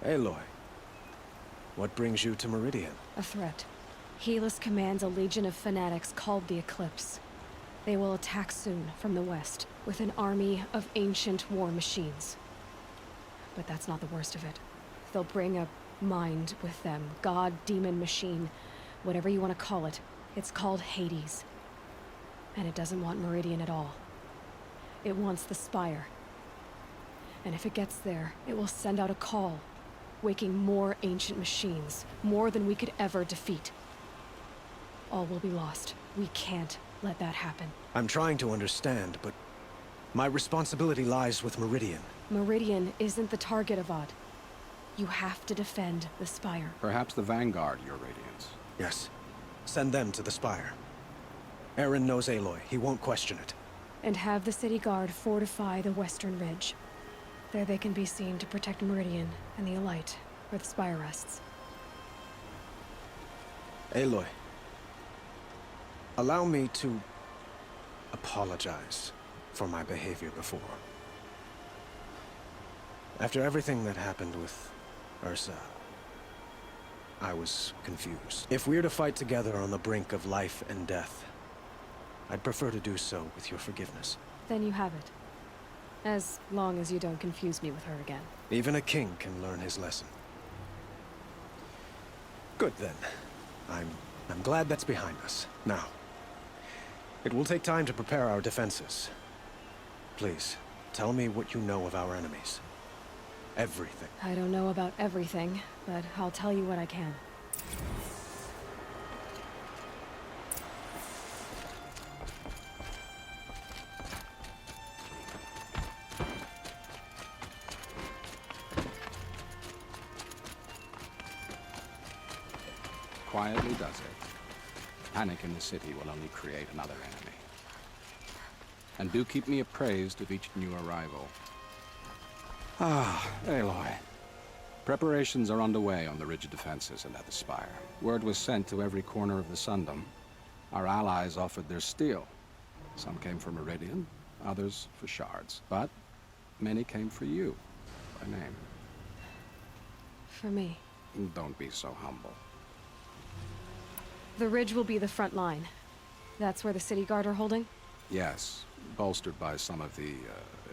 Aloy, what brings you to Meridian? A threat. Helis commands a legion of fanatics called the Eclipse. They will attack soon from the west, with an army of ancient war machines. But that's not the worst of it. They'll bring a mind with them. God, demon, machine. Whatever you want to call it. It's called Hades. And it doesn't want Meridian at all. It wants the Spire. And if it gets there, it will send out a call, waking more ancient machines, more than we could ever defeat. All will be lost. We can't let that happen. I'm trying to understand, but my responsibility lies with Meridian. Meridian isn't the target, Avad. You have to defend the Spire. Perhaps the Vanguard, Your Radiance. Yes. Send them to the Spire. Eren knows Aloy. He won't question it. And have the city guard fortify the western ridge. There they can be seen to protect Meridian and the Elite, where the Spire rests. Aloy, allow me to apologize for my behavior before. After everything that happened with Ursa, I was confused. If we're to fight together on the brink of life and death, I'd prefer to do so with your forgiveness. Then you have it. As long as you don't confuse me with her again. Even a king can learn his lesson. Good then. I'm glad that's behind us. Now, it will take time to prepare our defenses. Please, tell me what you know of our enemies. Everything. I don't know about everything, but I'll tell you what I can. Quietly does it. Panic in the city will only create another enemy. And do keep me appraised of each new arrival. Ah, Aloy. Preparations are underway on the ridge defenses and at the Spire. Word was sent to every corner of the Sundom. Our allies offered their steel. Some came for Meridian, others for shards. But many came for you, by name. For me. Don't be so humble. The ridge will be the front line. That's where the city guard are holding? Yes, bolstered by some of the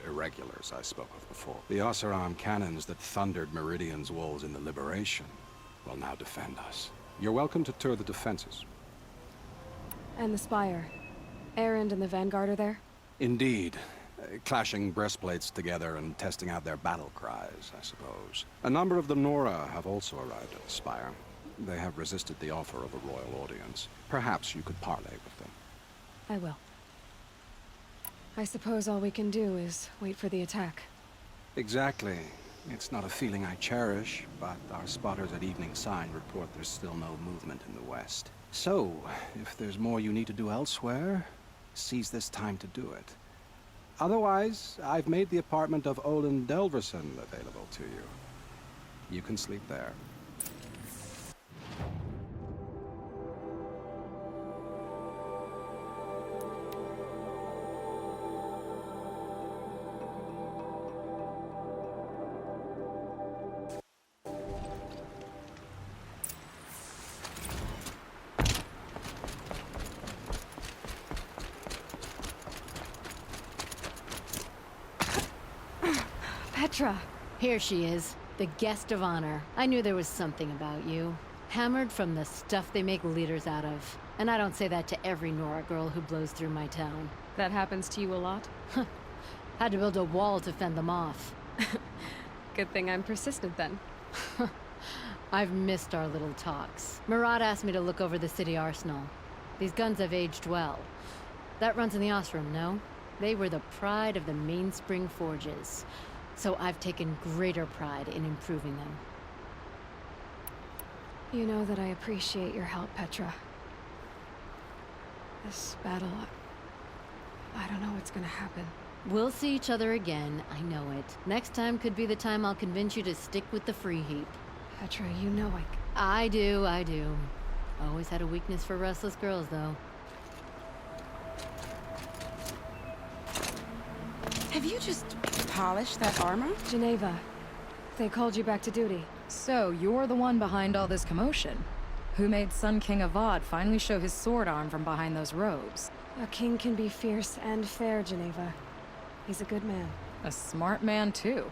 irregulars I spoke of before. The Oseram cannons that thundered Meridian's walls in the Liberation will now defend us. You're welcome to tour the defenses. And the Spire. Erend and the Vanguard are there? Indeed. Clashing breastplates together and testing out their battle cries, I suppose. A number of the Nora have also arrived at the Spire. They have resisted the offer of a royal audience. Perhaps you could parley with them. I will. I suppose all we can do is wait for the attack. Exactly. It's not a feeling I cherish, but our spotters at Evening Sign report there's still no movement in the west. So, if there's more you need to do elsewhere, seize this time to do it. Otherwise, I've made the apartment of Olin Delverson available to you. You can sleep there. Petra! Here she is, the guest of honor. I knew there was something about you. Hammered from the stuff they make leaders out of. And I don't say that to every Nora girl who blows through my town. That happens to you a lot? Had to build a wall to fend them off. Good thing I'm persistent then. I've missed our little talks. Murad asked me to look over the city arsenal. These guns have aged well. That runs in the Osram, no? They were the pride of the Mainspring Forges. So I've taken greater pride in improving them. You know that I appreciate your help, Petra. This battle, I don't know what's gonna happen. We'll see each other again, I know it. Next time could be the time I'll convince you to stick with the free heap. Petra, you know I do. Always had a weakness for restless girls, though. Have you just polished that armor? Geneva, they called you back to duty. So, you're the one behind all this commotion. Who made Sun King Avad finally show his sword arm from behind those robes? A king can be fierce and fair, Geneva. He's a good man. A smart man, too.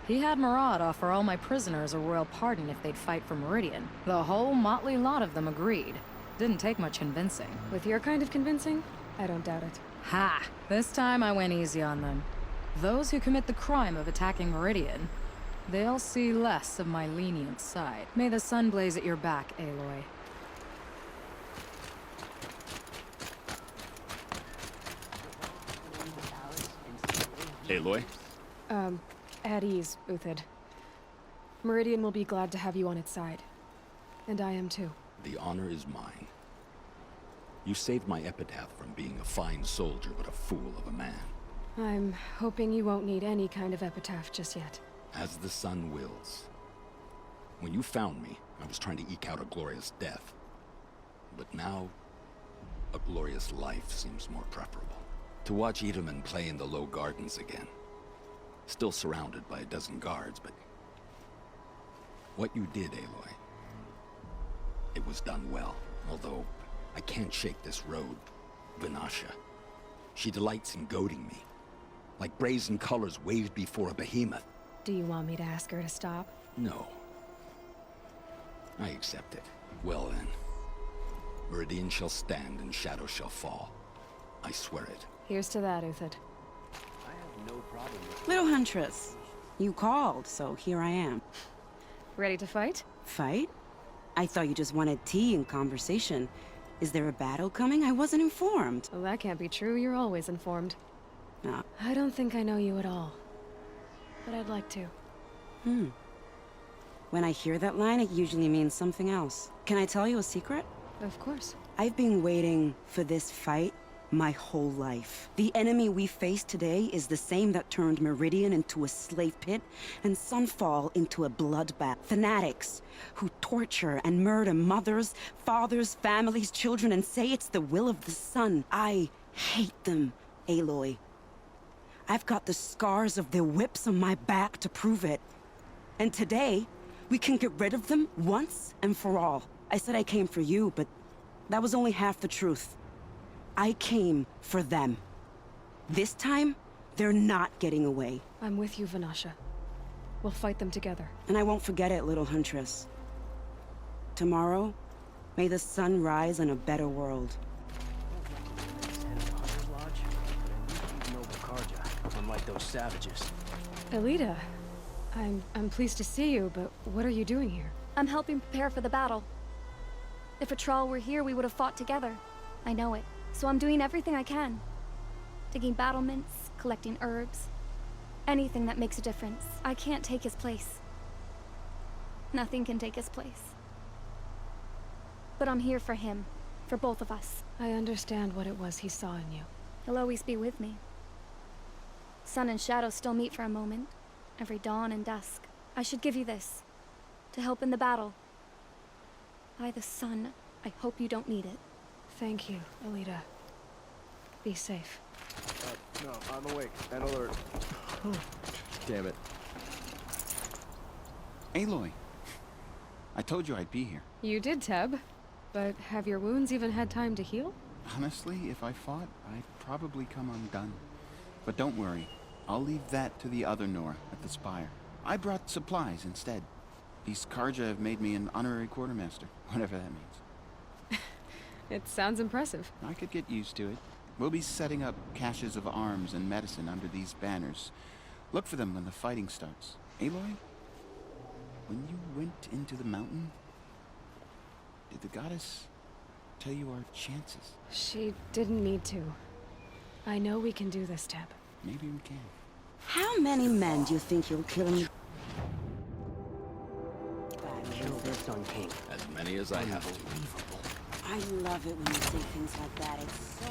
He had Murad offer all my prisoners a royal pardon if they'd fight for Meridian. The whole motley lot of them agreed. Didn't take much convincing. With your kind of convincing, I don't doubt it. Ha! This time I went easy on them. Those who commit the crime of attacking Meridian, they'll see less of my lenient side. May the sun blaze at your back, Aloy. Aloy? At ease, Uthid. Meridian will be glad to have you on its side. And I am too. The honor is mine. You saved my epitaph from being a fine soldier, but a fool of a man. I'm hoping you won't need any kind of epitaph just yet. As the sun wills. When you found me, I was trying to eke out a glorious death. But now, a glorious life seems more preferable. To watch Edelman play in the low gardens again. Still surrounded by a dozen guards, but... what you did, Aloy, it was done well. Although, I can't shake this road, Vinasha. She delights in goading me. Like brazen colors waved before a behemoth. Do you want me to ask her to stop? No. I accept it. Well then. Meridian shall stand and shadow shall fall. I swear it. Here's to that, Uthid. Little Huntress, you called, so here I am. Ready to fight? Fight? I thought you just wanted tea and conversation. Is there a battle coming? I wasn't informed. Well, that can't be true. You're always informed. Ah. I don't think I know you at all. But I'd like to. When I hear that line, it usually means something else. Can I tell you a secret? Of course. I've been waiting for this fight my whole life. The enemy we face today is the same that turned Meridian into a slave pit and Sunfall into a bloodbath. Fanatics who torture and murder mothers, fathers, families, children, and say it's the will of the sun. I hate them, Aloy. I've got the scars of their whips on my back to prove it. And today, we can get rid of them once and for all. I said I came for you, but that was only half the truth. I came for them. This time, they're not getting away. I'm with you, Vinasha. We'll fight them together. And I won't forget it, little Huntress. Tomorrow, may the sun rise in a better world. Unlike those savages. Elita, I'm pleased to see you, but what are you doing here? I'm helping prepare for the battle. If Atral were here, we would have fought together. I know it. So I'm doing everything I can. Digging battlements, collecting herbs. Anything that makes a difference. I can't take his place. Nothing can take his place. But I'm here for him. For both of us. I understand what it was he saw in you. He'll always be with me. Sun and shadow still meet for a moment. Every dawn and dusk. I should give you this. To help in the battle. By the sun, I hope you don't need it. Thank you, Elita. Be safe. No, I'm awake. And alert. Damn it. Aloy. I told you I'd be here. You did, Teb. But have your wounds even had time to heal? Honestly, if I fought, I'd probably come undone. But don't worry. I'll leave that to the other Nora at the Spire. I brought supplies instead. These Karja have made me an honorary quartermaster, whatever that means. It sounds impressive. I could get used to it. We'll be setting up caches of arms and medicine under these banners. Look for them when the fighting starts. Aloy, when you went into the mountain, did the goddess tell you our chances? She didn't need to. I know we can do this, Teb. Maybe we can. How many men do you think you'll kill in... Kill their Sun King. As many as I have to. I love it when you say things like that. It's so...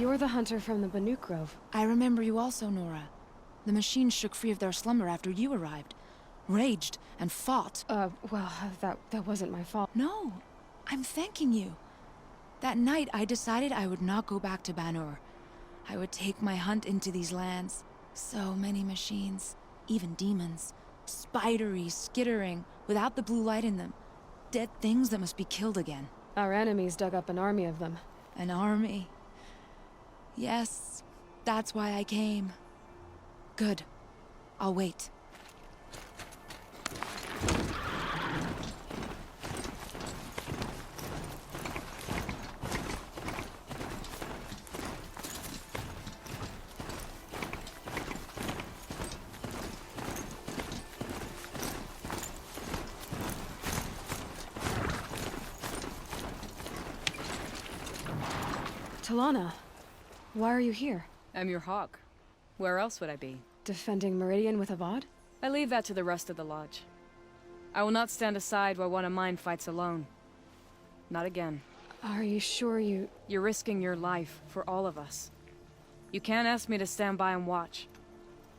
you're the hunter from the Banuk Grove. I remember you also, Nora. The machines shook free of their slumber after you arrived. Raged and fought. Well, that wasn't my fault. No, I'm thanking you. That night, I decided I would not go back to Banur. I would take my hunt into these lands. So many machines, even demons. Spidery, skittering, without the blue light in them. Dead things that must be killed again. Our enemies dug up an army of them. An army. Yes, that's why I came. Good. I'll wait. Talana, why are you here? I'm your hawk. Where else would I be? Defending Meridian with Avad? I leave that to the rest of the Lodge. I will not stand aside while one of mine fights alone. Not again. Are you sure you... You're risking your life for all of us. You can't ask me to stand by and watch.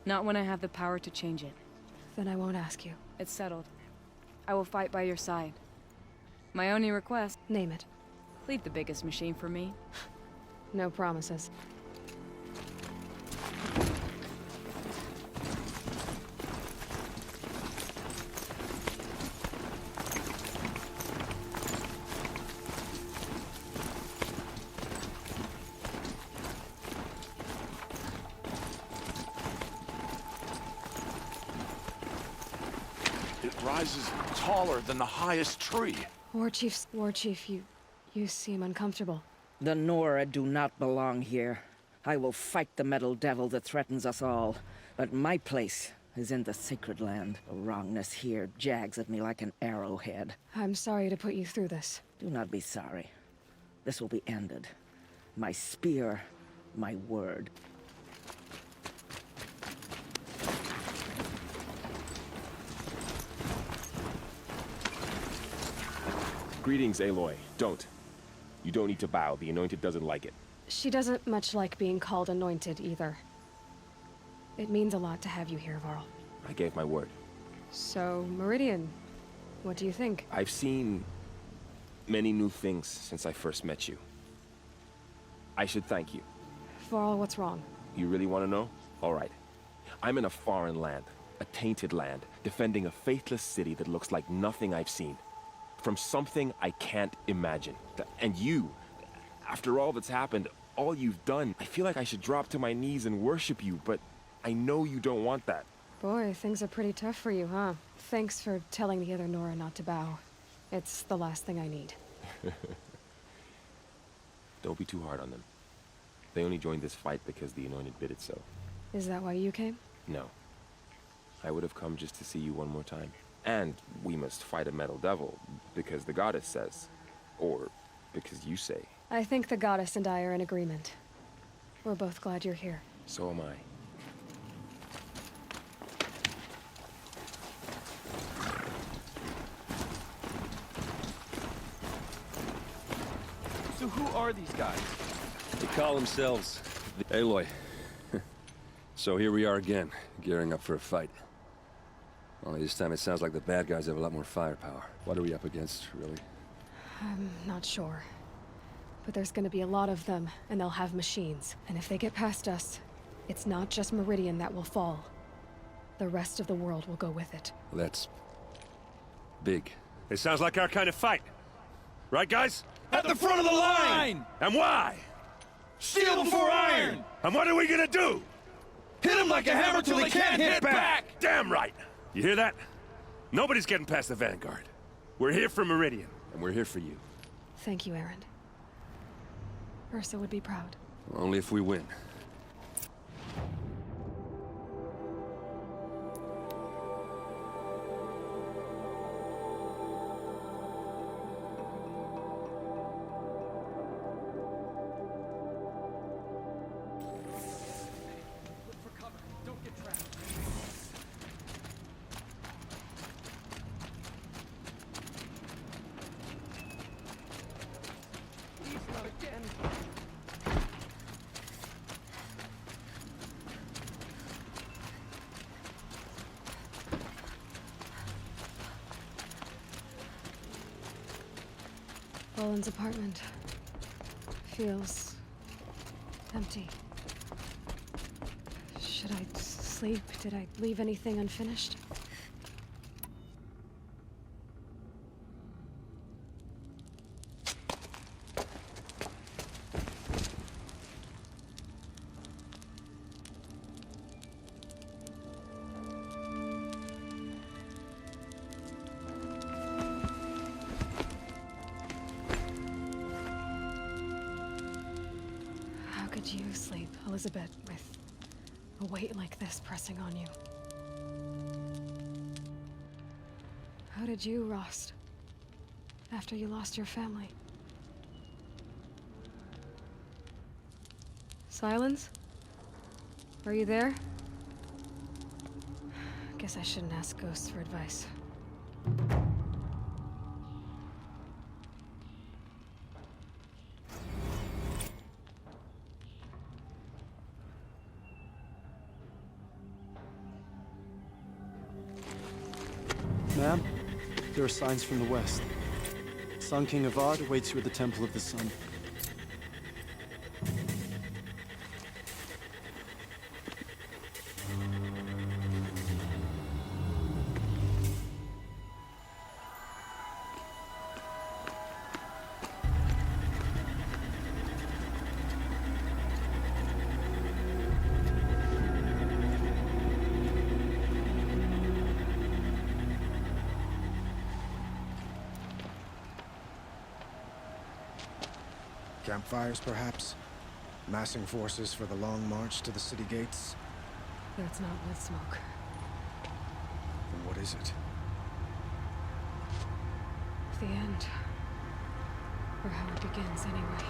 Not when I have the power to change it. Then I won't ask you. It's settled. I will fight by your side. My only request... Name it. Leave the biggest machine for me. No promises. It rises taller than the highest tree. War Chief, you seem uncomfortable. The Nora do not belong here. I will fight the metal devil that threatens us all. But my place is in the sacred land. The wrongness here jags at me like an arrowhead. I'm sorry to put you through this. Do not be sorry. This will be ended. My spear, my word. Greetings, Aloy. Don't. You don't need to bow. The Anointed doesn't like it. She doesn't much like being called Anointed, either. It means a lot to have you here, Varl. I gave my word. So, Meridian, what do you think? I've seen many new things since I first met you. I should thank you. Varl, what's wrong? You really want to know? All right. I'm in a foreign land, a tainted land, defending a faithless city that looks like nothing I've seen. From something I can't imagine. And you, after all that's happened, all you've done, I feel like I should drop to my knees and worship you, but I know you don't want that. Boy, things are pretty tough for you, huh? Thanks for telling the other Nora not to bow. It's the last thing I need. Don't be too hard on them. They only joined this fight because the Anointed bid it so. Is that why you came? No. I would have come just to see you one more time. And we must fight a metal devil, because the goddess says. Or because you say. I think the goddess and I are in agreement. We're both glad you're here. So am I. So who are these guys? They call themselves the Aloy. So here we are again, gearing up for a fight. Only this time it sounds like the bad guys have a lot more firepower. What are we up against, really? I'm not sure. But there's gonna be a lot of them, and they'll have machines. And if they get past us, it's not just Meridian that will fall. The rest of the world will go with it. Well, that's... big. It sounds like our kind of fight. Right, guys? At the front of the line! And why? Steel before iron! And what are we gonna do? Hit them like a hammer till they can't hit back! Damn right! You hear that? Nobody's getting past the Vanguard. We're here for Meridian. And we're here for you. Thank you, Erend. Ursa would be proud. Only if we win. Alan's apartment. Feels empty. Should I sleep? Did I leave anything unfinished? How could you sleep, Elizabeth, with a weight like this pressing on you? How did you, Rost? After you lost your family? Silence? Are you there? Guess I shouldn't ask ghosts for advice. Ma'am, there are signs from the west. Sun King Avad awaits you at the Temple of the Sun. Campfires, perhaps? Massing forces for the long march to the city gates? That's not with smoke. Then what is it? The end. Or how it begins, anyway.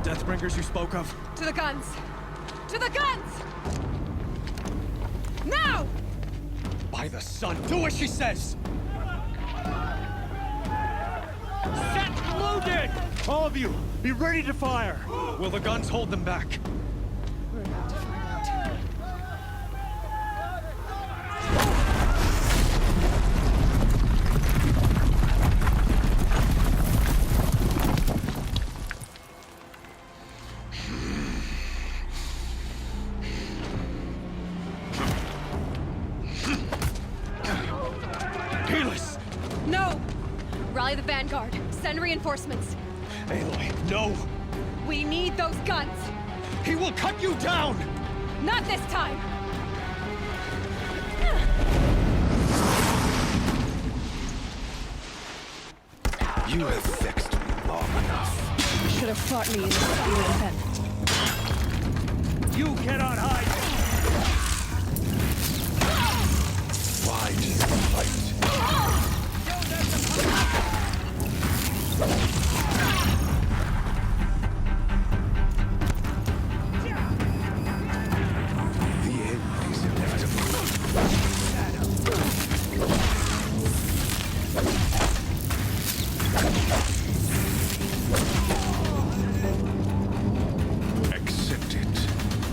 Deathbringers you spoke of? To the guns! To the guns! Now! By the sun, do as she says! Set loaded! All of you, be ready to fire! Will the guns hold them back? We're about to find out. No! Rally the vanguard. Send reinforcements. Aloy, no! We need those guns! He will cut you down! Not this time! You have vexed me long enough. You should have fought me in the field then. You cannot hide! Why do you fight? The end is inevitable. Accept it.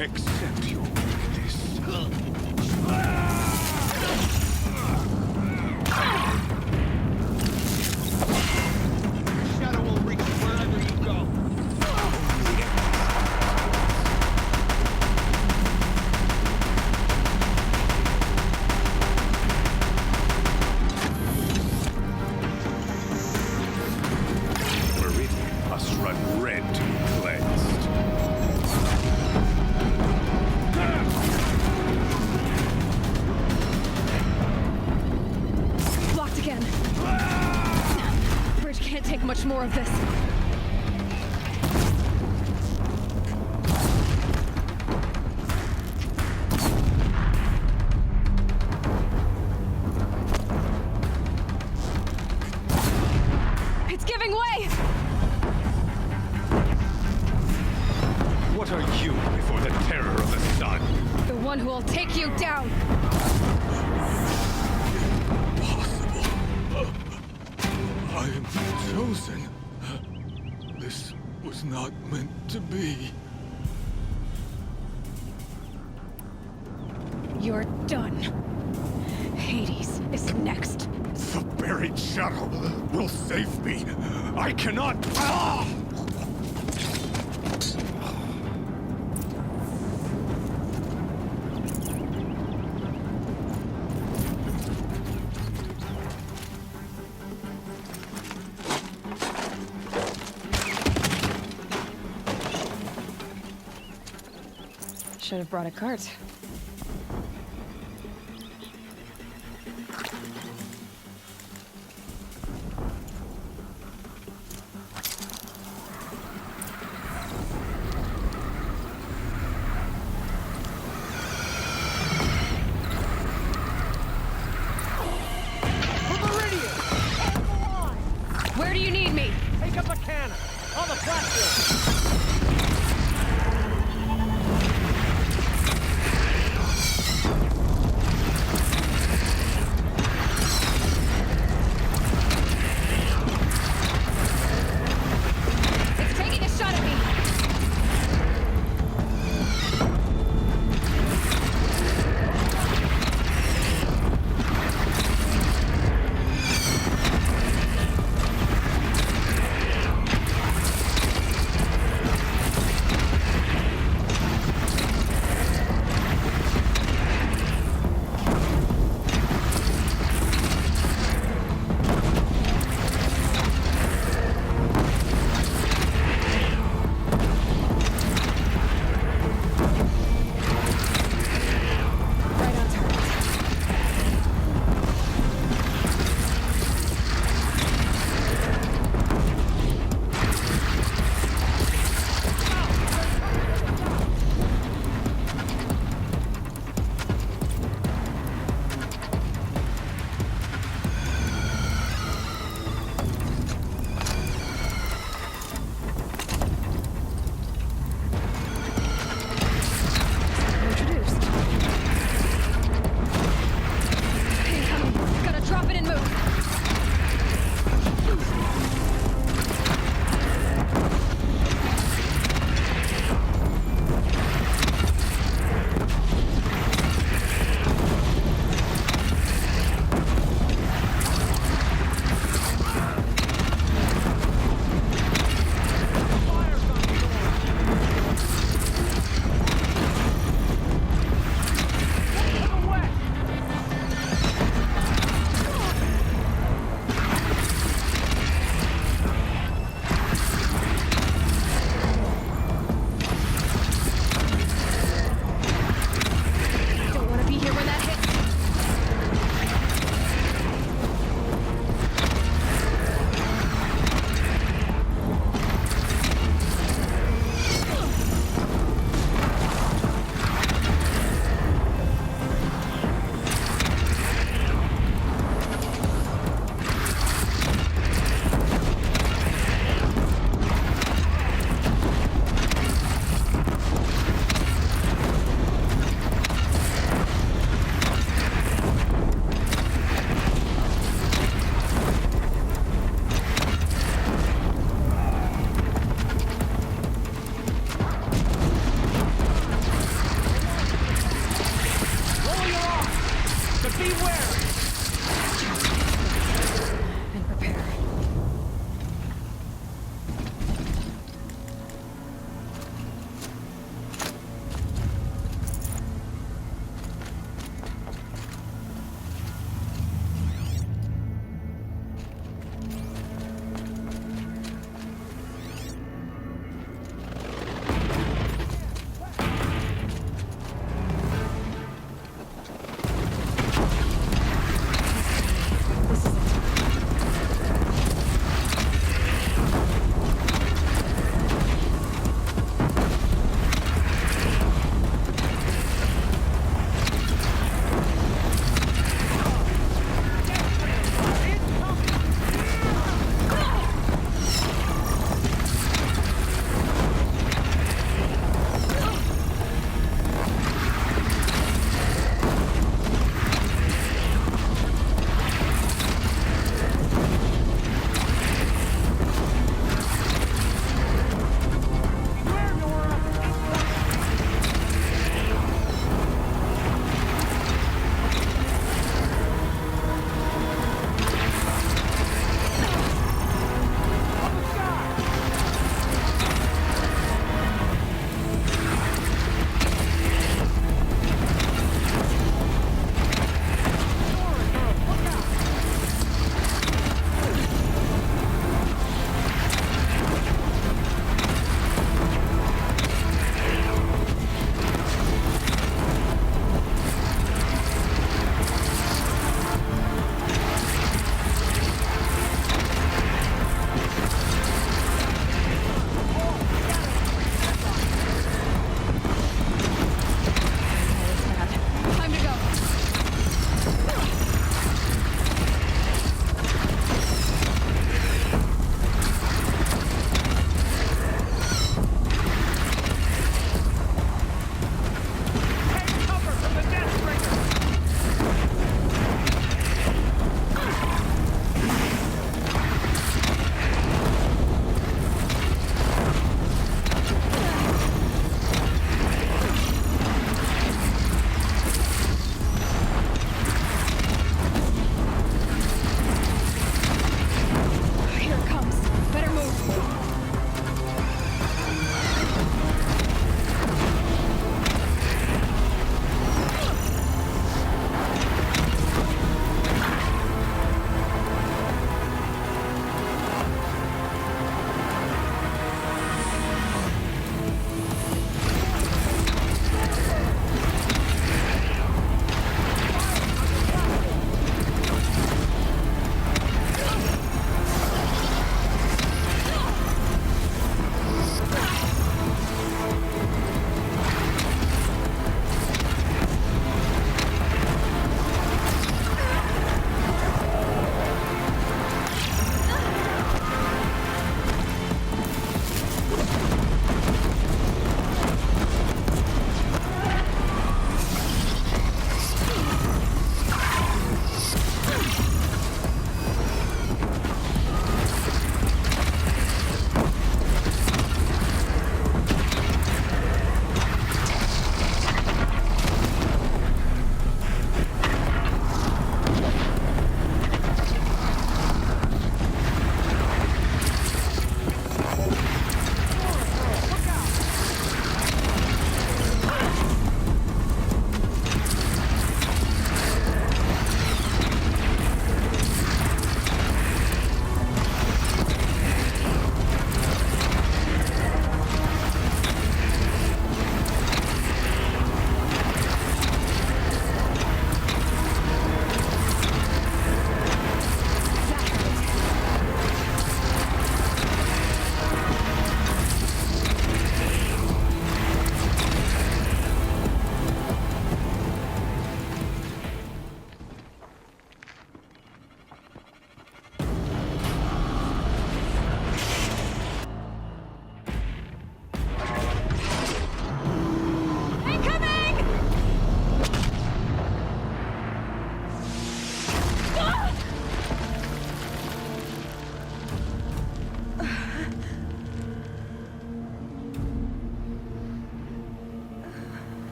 Accept your weakness. Shadow will reach wherever you go. Meridian must run red to be cleansed. Blocked again. Bridge can't take much more of this. are you before the terror of the sun? The one who will take you down! I am chosen. This was not meant to be. You're done. Hades is next. The buried shadow will save me. I cannot... Ah! Should have brought a cart. Where do you need me? Take up a cannon on the platform. It's taking a shot at me.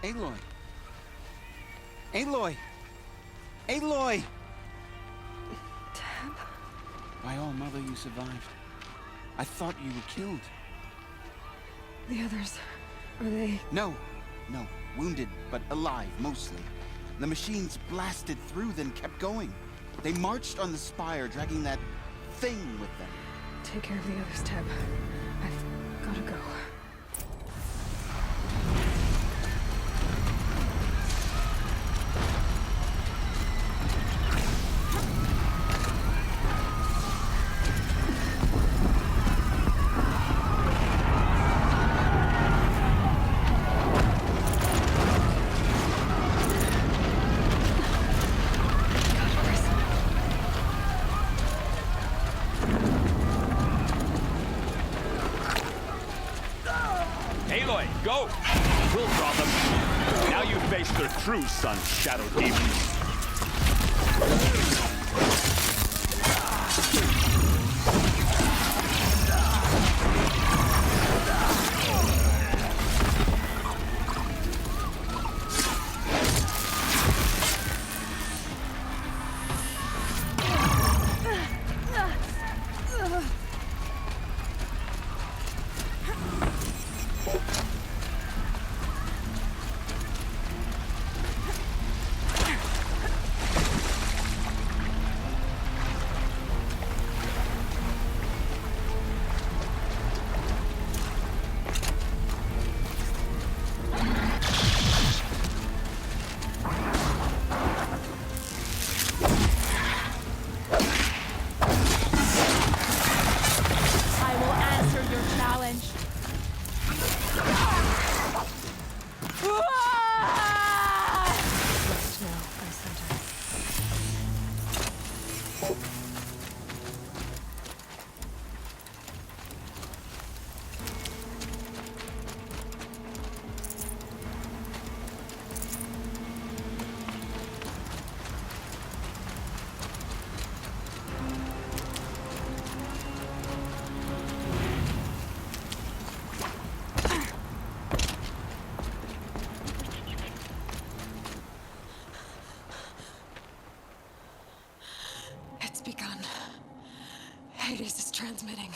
Aloy! Aloy! Aloy! Tab? By all mother, you survived. I thought you were killed. The others, are they... No. Wounded, but alive, mostly. The machines blasted through, then kept going. They marched on the spire, dragging that thing with them. Take care of the others, Tab. I've gotta go. Aloy, go! We'll draw them. Now you face their true son, Shadow Demons. It's begun. Hades is transmitting.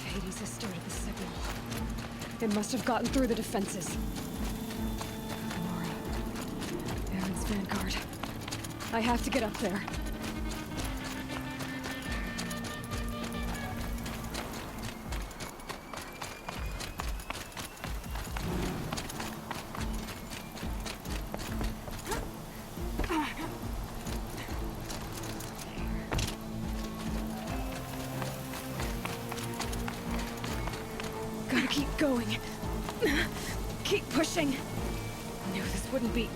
Hades has started the signal. It must have gotten through the defenses. Nora. Aaron's vanguard. I have to get up there. Gotta keep going. Keep pushing. Knew this wouldn't be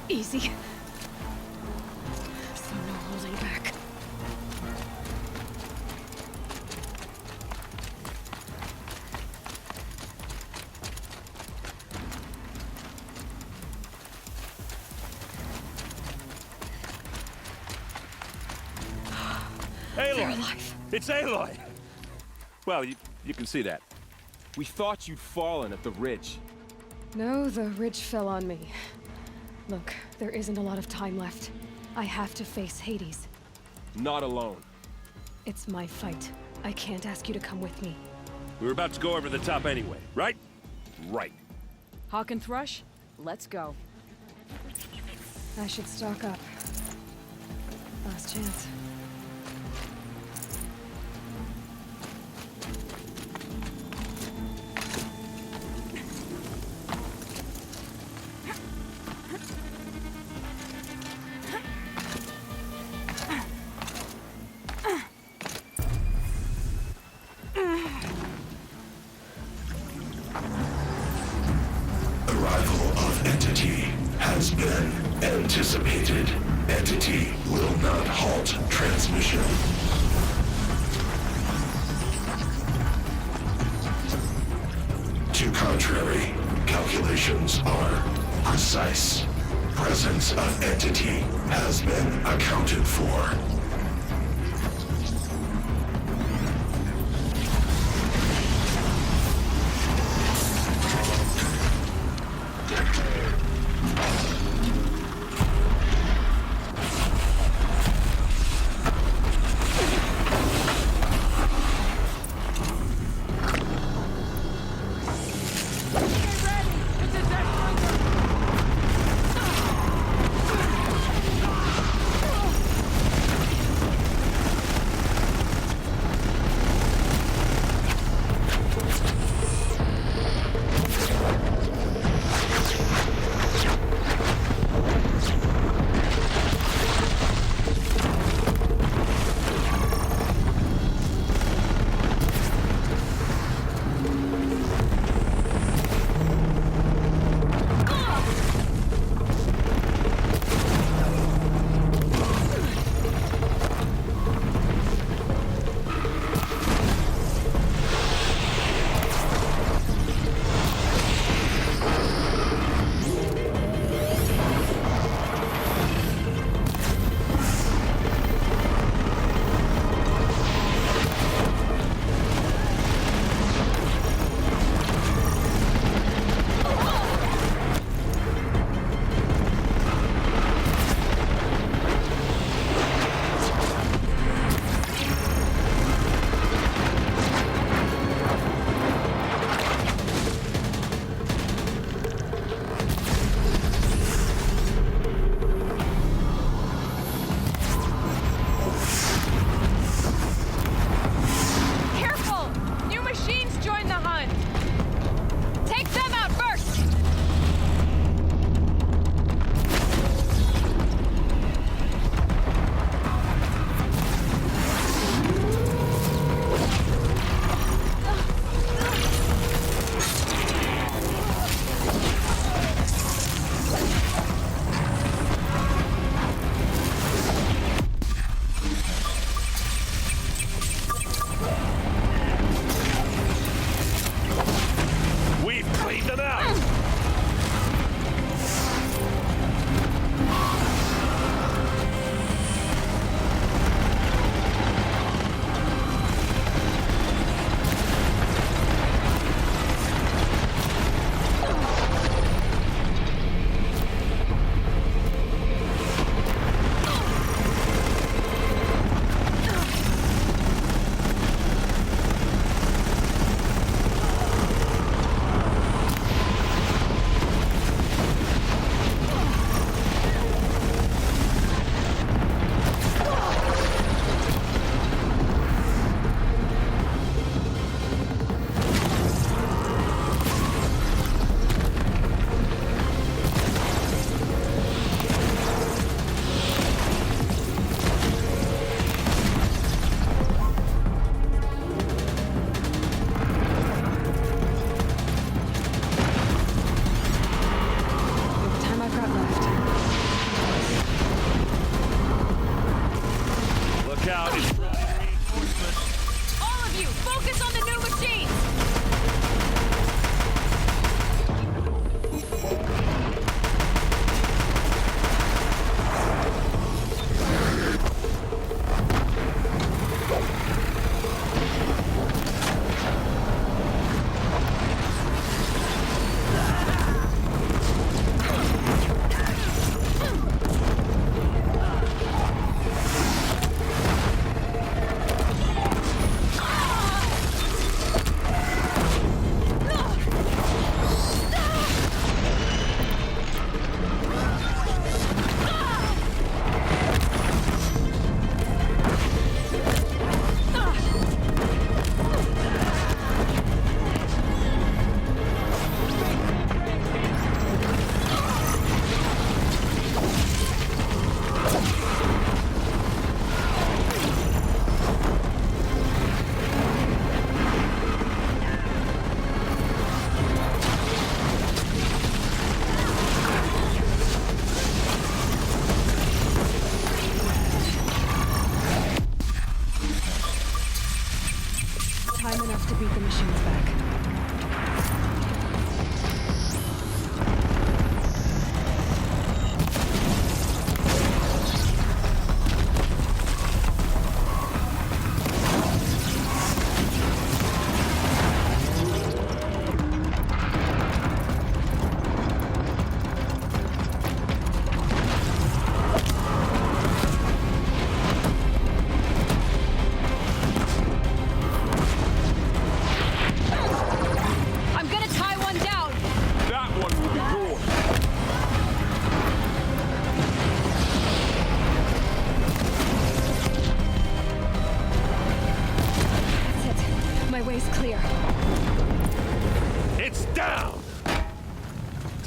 easy. So no holding back. Aloy! It's Aloy! Well, you can see that. We thought you'd fallen at the ridge. No, the ridge fell on me. Look, there isn't a lot of time left. I have to face Hades. Not alone. It's my fight. I can't ask you to come with me. We were about to go over the top anyway, right? Right. Hawk and Thrush, let's go. I should stock up. Last chance. Arrival of Entity has been anticipated. Entity will not halt transmission. To contrary, calculations are precise. Presence of Entity has been accounted for.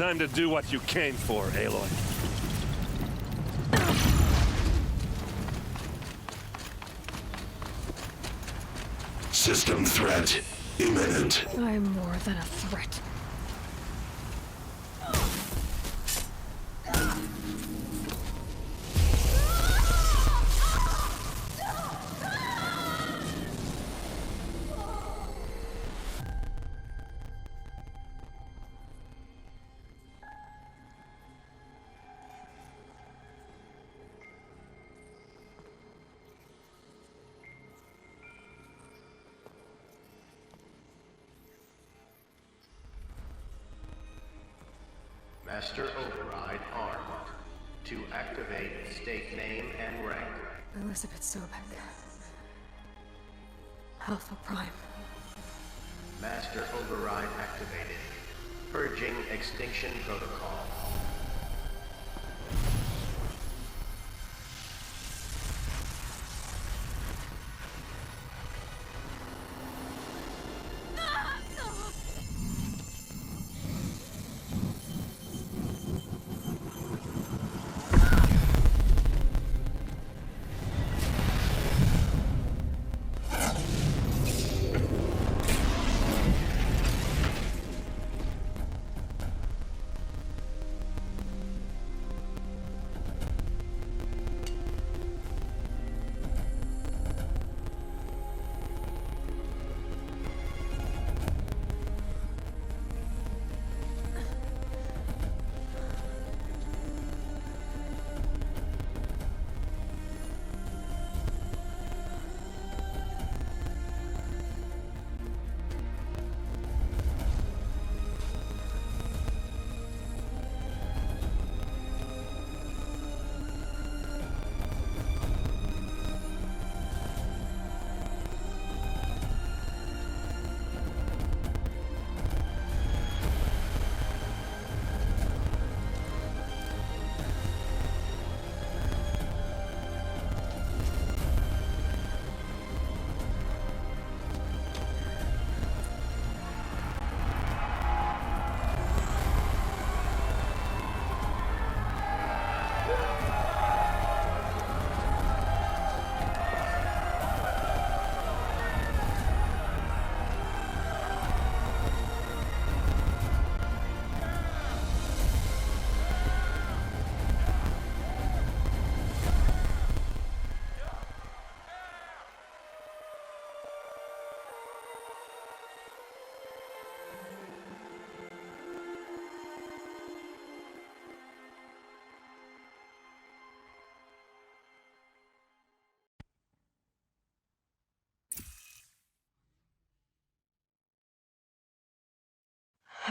time to do what you came for, Aloy. System threat imminent. I'm more than a threat. Master Override armed. To activate, stake name and rank. Elizabeth Sobek. Alpha Prime. Master Override activated. Purging Extinction Protocol.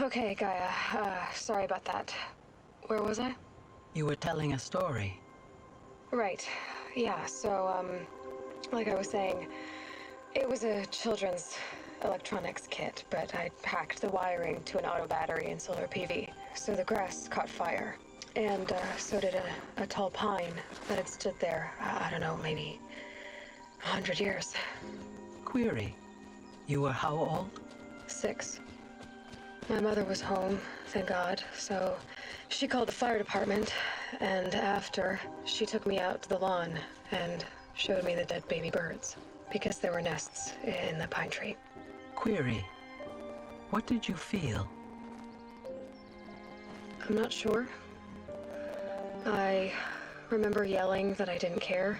Okay, Gaia. Sorry about that. Where was I? You were telling a story. Right. Yeah, so, like I was saying, it was a children's electronics kit, but I hacked the wiring to an auto battery and solar PV. So the grass caught fire. And, so did a tall pine that had stood there, I don't know, maybe 100 years. Query. You were how old? 6. My mother was home, thank God, so she called the fire department, and after, she took me out to the lawn and showed me the dead baby birds, because there were nests in the pine tree. Query. What did you feel? I'm not sure. I remember yelling that I didn't care,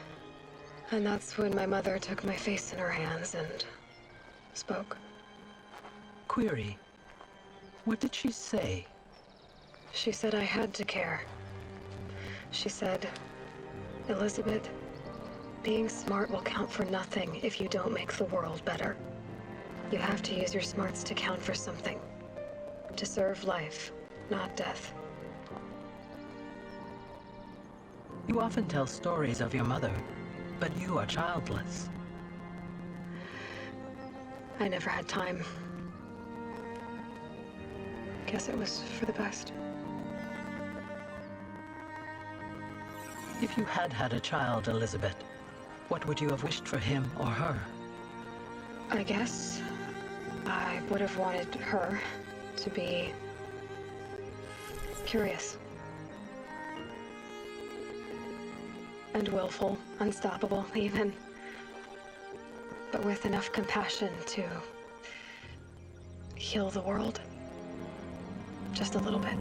and that's when my mother took my face in her hands and spoke. Query. What did she say? She said I had to care. She said, Elizabeth, being smart will count for nothing if you don't make the world better. You have to use your smarts to count for something. To serve life, not death. You often tell stories of your mother, but you are childless. I never had time. Guess it was for the best. If you had had a child, Elizabeth, what would you have wished for him or her? I guess I would have wanted her to be curious. And willful, unstoppable, even. But with enough compassion to heal the world. Just a little bit.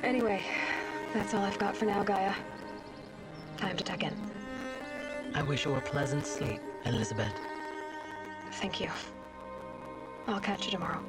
Anyway, that's all I've got for now, Gaia. Time to tuck in. I wish you a pleasant sleep, Elizabeth. Thank you. I'll catch you tomorrow.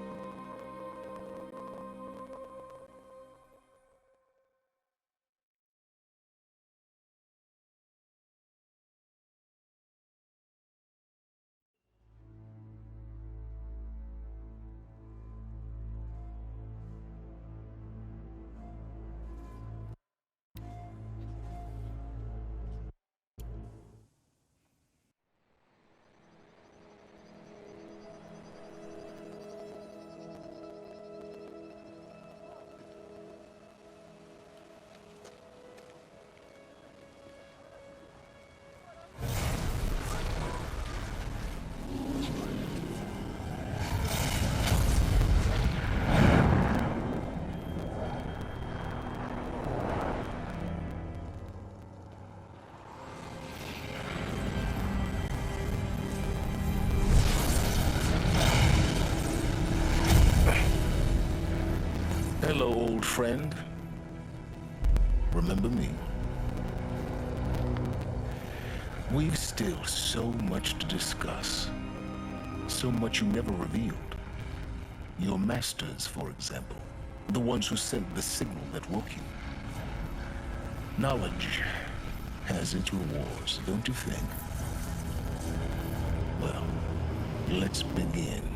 Hello, old friend. Remember me? We've still so much to discuss. So much you never revealed. Your masters, for example. The ones who sent the signal that woke you. Knowledge has its rewards, don't you think? Well, let's begin.